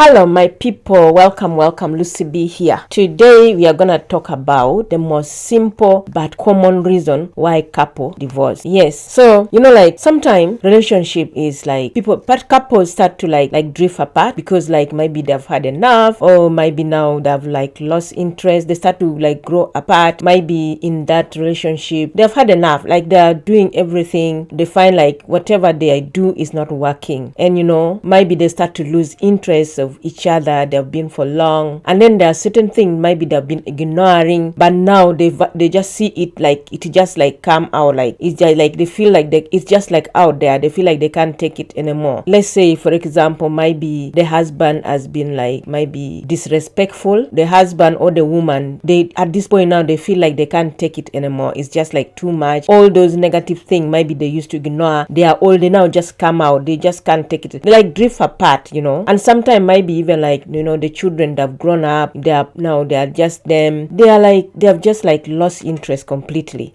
Hello my people, welcome, Lucy B here. Today we are gonna talk about the most simple but common reason why couple divorce. Yes, so like sometimes relationship is like couples start to like drift apart because like maybe they've had enough, or maybe now they've like lost interest, they start to like grow apart. Maybe in that relationship they've had enough, like they're doing everything, they find like whatever they do is not working, and maybe they start to lose interest of each other. They've been for long, and then there are certain things maybe they've been ignoring, but now they just see it, like it just like come out, like it's just like they feel like it's just like out there. They feel like they can't take it anymore. Let's say for example, maybe the husband has been like maybe disrespectful, the husband or the woman, they at this point now they feel like they can't take it anymore. It's just like too much. All those negative things maybe they used to ignore, they now just come out. They just can't take it. They like drift apart, and sometimes maybe even like the children that have grown up, they are just them. They have just like lost interest completely.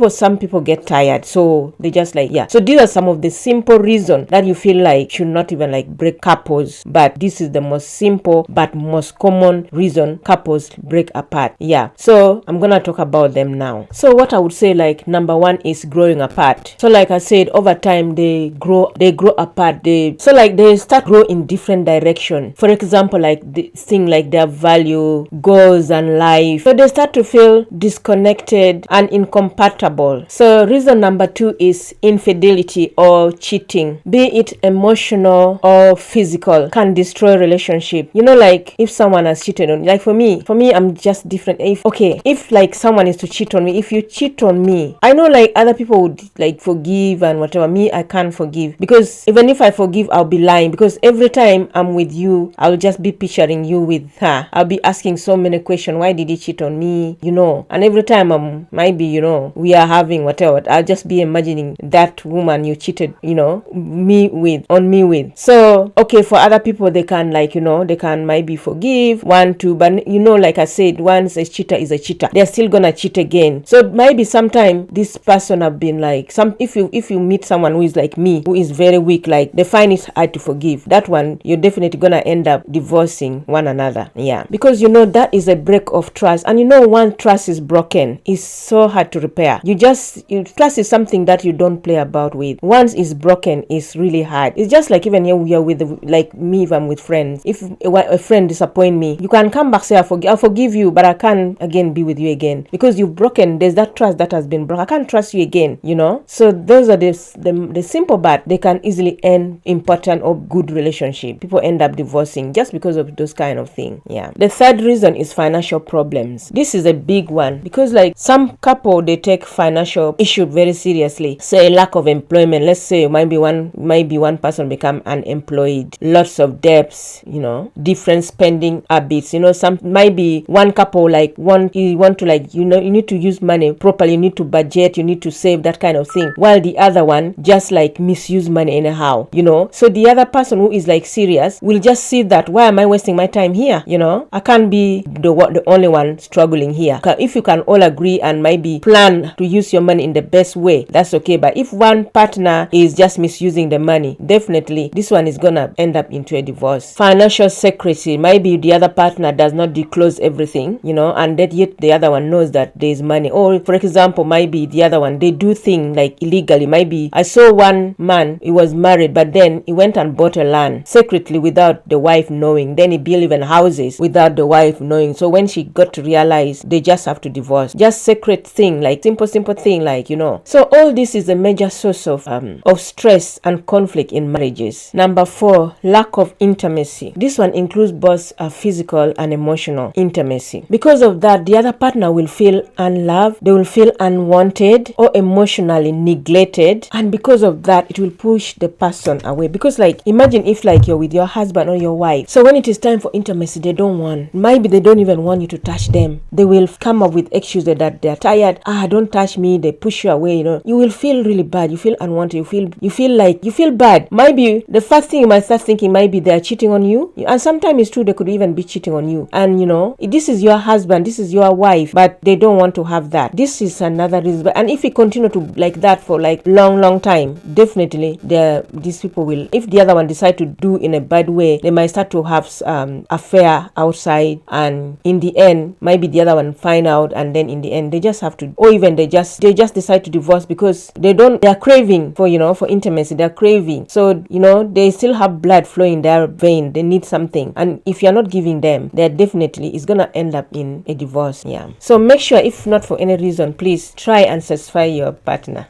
Some people get tired, so they just like so these are some of the simple reasons that you feel like should not even like break couples, but this is the most simple but most common reason couples break apart. So I'm gonna talk about them now. So what I would say, like, number one is growing apart. So like I said, over time they grow apart. They start grow in different direction. For example, like the thing like their value, goals and life, so they start to feel disconnected and incompatible. So reason number two is infidelity or cheating, be it emotional or physical, can destroy relationship. Like if someone has cheated on, like for me I'm just different. If like someone is to cheat on me, if you cheat on me, I know like other people would like forgive and whatever. Me, I can't forgive, because even if I forgive, I'll be lying, because every time I'm with you, I'll just be picturing you with her. I'll be asking so many questions. Why did he cheat on me? And every time maybe we are having whatever, I'll just be imagining that woman you cheated me with. So for other people, they can like they can maybe forgive one, two, but like I said, once a cheater is a cheater, they're still gonna cheat again. So maybe sometime this person have been like if you meet someone who is like me, who is very weak, like they find it hard to forgive, that one you're definitely gonna end up divorcing one another. Because that is a break of trust, and once trust is broken, it's so hard to repair. Trust is something that you don't play about with. Once it's broken, it's really hard. It's just like even here we are with like me, if I'm with friends, if a friend disappoint me, you can come back, say I'll forgive you, but I can't again be with you again, because you've broken. There's that trust that has been broken. I can't trust you again. So those are the simple, but they can easily end important or good relationship. People end up divorcing just because of those kind of things. The third reason is financial problems. This is a big one, because like some couple, they take financial issue very seriously. Say lack of employment. Let's say maybe one person become unemployed, lots of debts, different spending habits. Some maybe one couple like you want to like you need to use money properly, you need to budget, you need to save, that kind of thing, while the other one just like misuse money anyhow. So the other person who is like serious will just see that, why am I wasting my time here? I can't be the only one struggling here. If you can all agree and maybe plan to use your money in the best way, that's okay. But if one partner is just misusing the money, definitely this one is gonna end up into a divorce. Financial secrecy. Maybe the other partner does not disclose everything, and that yet the other one knows that there is money. Or for example, maybe the other one, they do things like illegally. Maybe I saw one man, he was married, but then he went and bought a land secretly without the wife knowing. Then he built even houses without the wife knowing. So when she got to realize, they just have to divorce. Just secret thing, like simple thing, like So all this is a major source of stress and conflict in marriages. Number 4, lack of intimacy. This one includes both physical and emotional intimacy. Because of that, the other partner will feel unloved, they will feel unwanted or emotionally neglected, and because of that, it will push the person away. Because like imagine if like you're with your husband or your wife, so when it is time for intimacy, they don't even want you to touch them. They will come up with excuses that they're tired. Don't touch me. They push you away. You will feel really bad. You feel unwanted. You feel bad. Maybe the first thing you might start thinking, maybe they're cheating on you, and sometimes it's true, they could even be cheating on you. And this is your husband, this is your wife, but they don't want to have that. This is another reason. And if you continue to like that for like long time, definitely these people will, if the other one decide to do in a bad way, they might start to have affair outside, and in the end maybe the other one find out, and then in the end they just have to, or even they just decide to divorce because they are craving for, for intimacy. They're craving, so they still have blood flowing in their vein. They need something, and if you're not giving them, they're definitely is gonna end up in a divorce. Yeah, so make sure, if not for any reason, please try and satisfy your partner.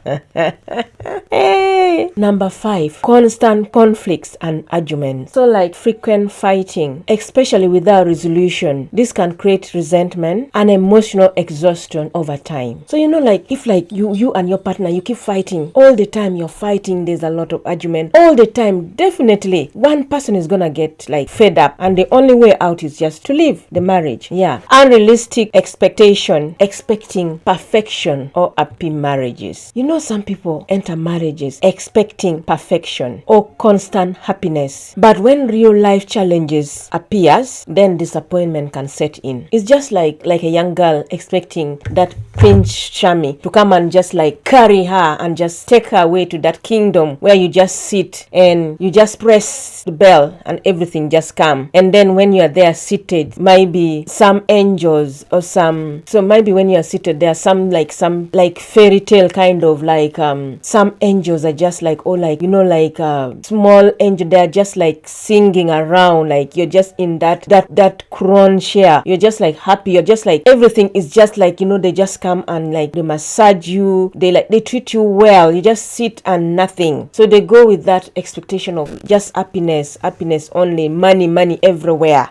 Hey. Number 5, constant conflicts and arguments. So like frequent fighting, especially without resolution. This can create resentment and emotional exhaustion over time. So like if like you and your partner, you keep fighting all the time, you're fighting, there's a lot of argument all the time, definitely one person is gonna get like fed up, and the only way out is just to leave the marriage. Yeah. Unrealistic expectation, expecting perfection or happy marriages. Some people enter marriages expecting perfection or constant happiness, but when real life challenges appears, then disappointment can set in. It's just like a young girl expecting that Prince Shami to come and just like carry her and just take her away to that kingdom where you just sit and you just press the bell and everything just come. And then when you are there seated, maybe some angels or so maybe when you are seated, there are some fairy tale kind of like some angels are just like, small angel, they're just like singing around, like you're just in that crown chair, you're just like happy, you're just like everything is just like, they just come and like they massage you, they treat you well, you just sit and nothing. So they go with that expectation of just happiness only, money everywhere,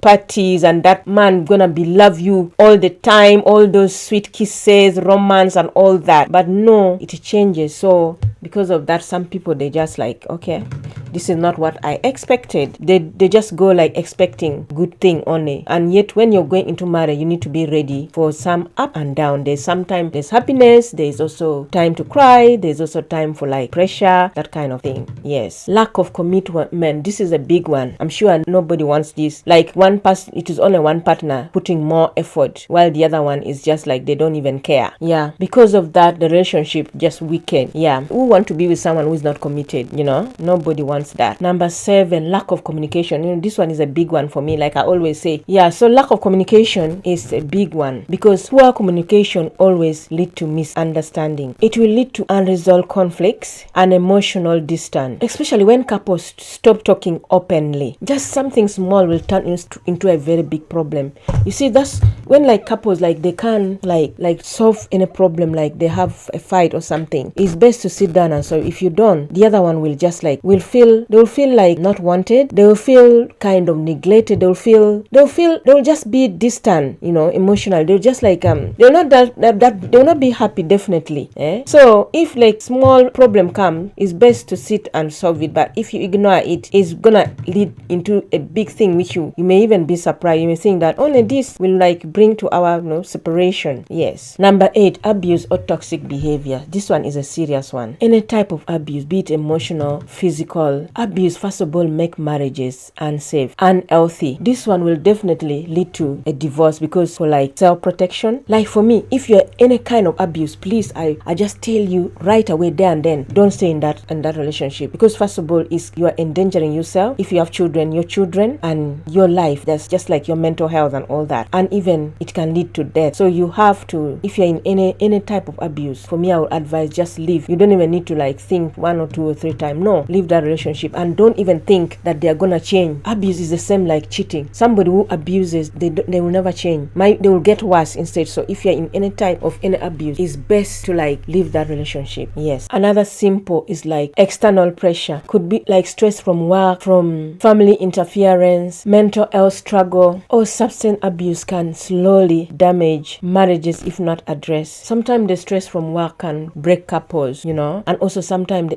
parties, and that man gonna be love you all the time, all those sweet kisses, romance and all that. But no, it changes. So because of that, some people, they just like, okay, this is not what I expected. They just go like expecting good thing only. And yet when you're going into marriage, you need to be ready for some up and down. There's happiness, there's also time to cry, there's also time for like pressure, that kind of thing. Yes. Lack of commitment, this is a big one. I'm sure nobody wants this. Like one person, it is only one partner putting more effort, while the other one is just like they don't even care. Yeah. Because of that, the relationship just weakened. Yeah. Who want to be with someone who is not committed? Nobody wants that. Number 7, lack of communication. This one is a big one for me, like I always say. Yeah, so lack of communication is a big one, because poor communication always lead to misunderstanding. It will lead to unresolved conflicts and emotional distance, especially when couples stop talking openly. Just something small will turn into a very big problem. You see, that's when like couples, like they can't like solve any problem, like they have a fight or something. It's best to sit down and solve. If you don't, the other one will just like they will feel like not wanted. They will feel kind of neglected. They'll just be distant, emotional. They'll just like they'll not be happy, definitely. So if like small problem come, it's best to sit and solve it. But if you ignore it, it's gonna lead into a big thing, which you may even be surprised. You may think that only this will like bring to our separation. Yes. Number 8, abuse or toxic behavior. This one is a serious one. Any type of abuse, be it emotional, physical abuse, first of all, make marriages unsafe, unhealthy. This one will definitely lead to a divorce, because for like self-protection, like for me, if you're any kind of abuse, please, I just tell you right away there and then, don't stay in that relationship, because first of all, you are endangering yourself. If you have children, your children and your life, that's just like your mental health and all that, and even it can lead to death. So you have to, if you're in any type of abuse, for me, I would advise just leave. You don't even need to like think 1 or 2 or 3 times. No, leave that relationship, and don't even think that they are gonna change. Abuse is the same like cheating. Somebody who abuses, they will never change. They will get worse instead. So if you're in any type of any abuse, it's best to like leave that relationship. Yes. Another simple is like external pressure. Could be like stress from work, from family interference, mental health struggle, or substance abuse can slowly damage marriages if not addressed. Sometimes the stress from work can break couples, and also sometimes the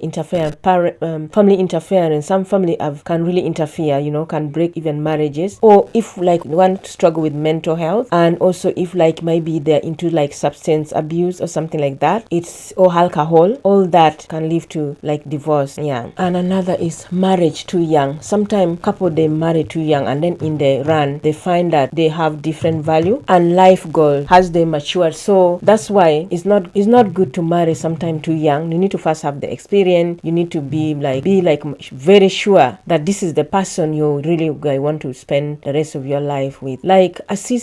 family interference. Some family can really interfere, can break even marriages. Or if like one struggle with mental health, and also if like maybe they're into like substance abuse or something like that, or alcohol, all that can lead to like divorce. Yeah. And another is marriage too young. Sometimes couple, they marry too young, and then in the run they find that they have different value and life goal as they mature. So that's why it's not good to marry sometime too young. You need to first have the experience. You need to be like very sure that this is the person you really want to spend the rest of your life with. Like I see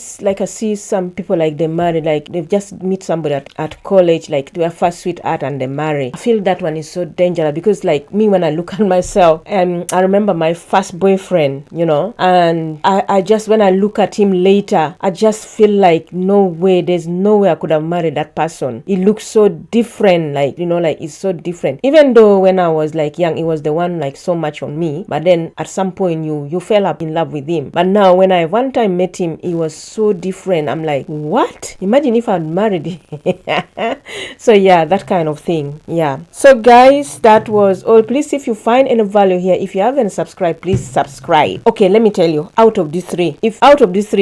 some people, like they marry, like they just meet somebody at college, like their first sweetheart, and they marry. I feel that one is so dangerous, because like me, when I look at myself, I remember my first boyfriend, and I just, when I look at him later, I just feel like no way, there's no way I could have married that person. It looks so different, like it's so different. Even though when I was like young, it was the one like so much on me, but then at some point you fell up in love with him. But now when I one time met him, he was so different. I'm like, what? Imagine if I'd married him. So yeah, that kind of thing. Yeah. So guys, that was all. Please, if you find any value here, if you haven't subscribed, please subscribe. Okay, let me tell you, out of these three,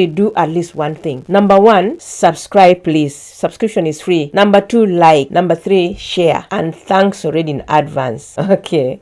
do at least one thing. Number 1, subscribe, please. Subscription is free. Number 2, like. Number 3, share. And thanks already in advance. Okay.